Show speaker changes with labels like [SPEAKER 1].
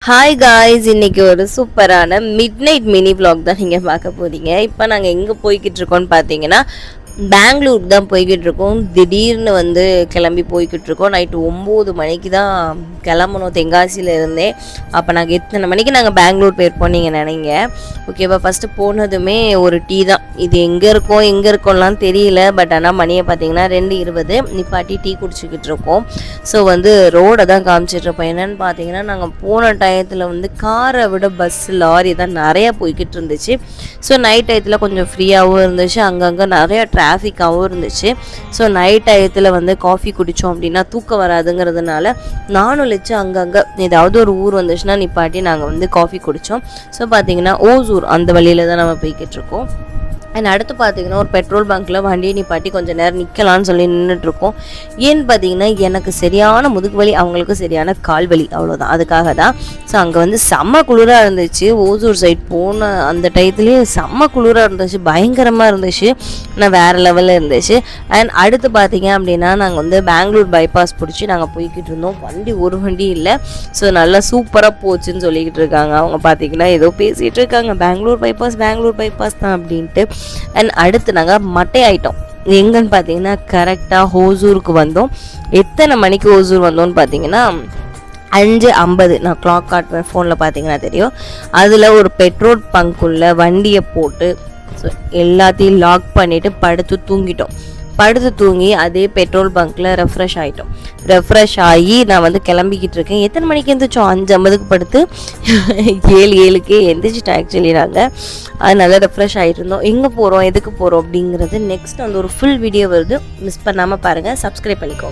[SPEAKER 1] Hi guys, இன்னைக்கு ஒரு சூப்பரான மிட் நைட் மினி vlog தான் நீங்கள் பார்க்க போறீங்க. இப்போ நாங்கள் எங்கே போய்கிட்டு இருக்கோம்னு பார்த்தீங்கன்னா பெங்களூர் தான் போய்கிட்டு இருக்கோம். திடீர்னு கிளம்பி போய்கிட்டு இருக்கோம். நைட்டு 9 மணிக்கு தான் கிளம்பணும் தென்காசியில் இருந்தே. அப்போ நாங்கள் எத்தனை மணிக்கு நாங்கள் பெங்களூர் போயிருப்போம் நீங்கள் நினைங்க. ஓகேவா, ஃபஸ்ட்டு போனதுமே ஒரு டீ தான். இது எங்கே இருக்கோம்லாம் தெரியல. பட் ஆனால் மணியை பார்த்தீங்கன்னா 2:20 நிப்பாட்டி டீ குடிச்சிக்கிட்டு இருக்கோம். ஸோ ரோடை தான் காமிச்சிட்ருப்போம். என்னென்னு பார்த்தீங்கன்னா நாங்கள் போன டயத்தில் காரை விட பஸ் லாரி தான் நிறையா போய்கிட்டு இருந்துச்சு. ஸோ நைட் டயத்தில் கொஞ்சம் ஃப்ரீயாகவும் இருந்துச்சு, அங்கங்கே நிறையா டிராஃபிக்காகவும் இருந்துச்சு. ஸோ நைட் டயத்தில் காஃபி குடித்தோம் அப்படின்னா தூக்கம் வராதுங்கிறதுனால நானும் லட்சு அங்கங்கே ஏதாவது ஒரு ஊர் வந்துச்சுன்னா நிப்பாட்டி நாங்கள் காஃபி குடித்தோம். ஸோ பார்த்தீங்கன்னா ஓசூர் அந்த வழியில் தான் நம்ம போய்கிட்டு இருக்கோம். அண்ட் அடுத்து பார்த்தீங்கன்னா ஒரு பெட்ரோல் பங்க்கில் வண்டியை நிப்பாட்டி கொஞ்சம் நேரம் நிற்கலான்னு சொல்லி நின்றுட்டுருக்கோம். ஏன்னு பார்த்தீங்கன்னா எனக்கு சரியான முதுகு வலி, அவங்களுக்கு சரியான கால் வலி, அவ்வளோதான். அதுக்காக தான். ஸோ அங்கே செம்ம குளிராக இருந்துச்சு. ஓசூர் சைட் போன அந்த டயத்துலேயே செம்ம குளிராக இருந்துச்சு, பயங்கரமாக இருந்துச்சு, ஆனால் வேறு லெவலில் இருந்துச்சு. அண்ட் அடுத்து பார்த்தீங்க அப்படின்னா நாங்கள் பெங்களூர் பைபாஸ் பிடிச்சி நாங்கள் போய்கிட்டு இருந்தோம். ஒரு வண்டி இல்லை. ஸோ நல்லா சூப்பராக போச்சுன்னு சொல்லிக்கிட்டு இருக்காங்க. அவங்க பார்த்தீங்கன்னா ஏதோ பேசிகிட்டு இருக்காங்க, பெங்களூர் பைபாஸ் தான் அப்படின்ட்டு. அண்ட் அடுத்து நாங்கள் மட்டை ஆயிட்டோம். எங்கன்னு பார்த்தீங்கன்னா கரெக்டாக ஓசூருக்கு வந்தோம். எத்தனை மணிக்கு ஓசூர் வந்தோம்னு பார்த்தீங்கன்னா 5:50. நான் கிளாக் காட்டுவேன், ஃபோனில் பார்த்தீங்கன்னா தெரியும். அதில் ஒரு பெட்ரோல் பங்க்குள்ளே வண்டியை போட்டு ஸோ எல்லாத்தையும் லாக் பண்ணிவிட்டு படுத்து தூங்கி அதே பெட்ரோல் பங்க்கில் ரெஃப்ரெஷ் ஆகி நான் கிளம்பிக்கிட்டு இருக்கேன். எத்தனை மணிக்கு எழுந்திரிச்சோம்? 5:50க்கு படுத்து 7:07க்கு எழுந்திரிச்சிட்டோம் ஆக்சுவலி நாங்கள். அதனால ரெஃப்ரெஷ் ஆகிட்டு இருந்தோம். எங்கே போகிறோம், எதுக்கு போகிறோம் அப்படிங்கிறது நெக்ஸ்ட் ஒரு ஃபுல் வீடியோ வருது, மிஸ் பண்ணாமல் பாருங்கள், சப்ஸ்கிரைப் பண்ணிக்கோங்க.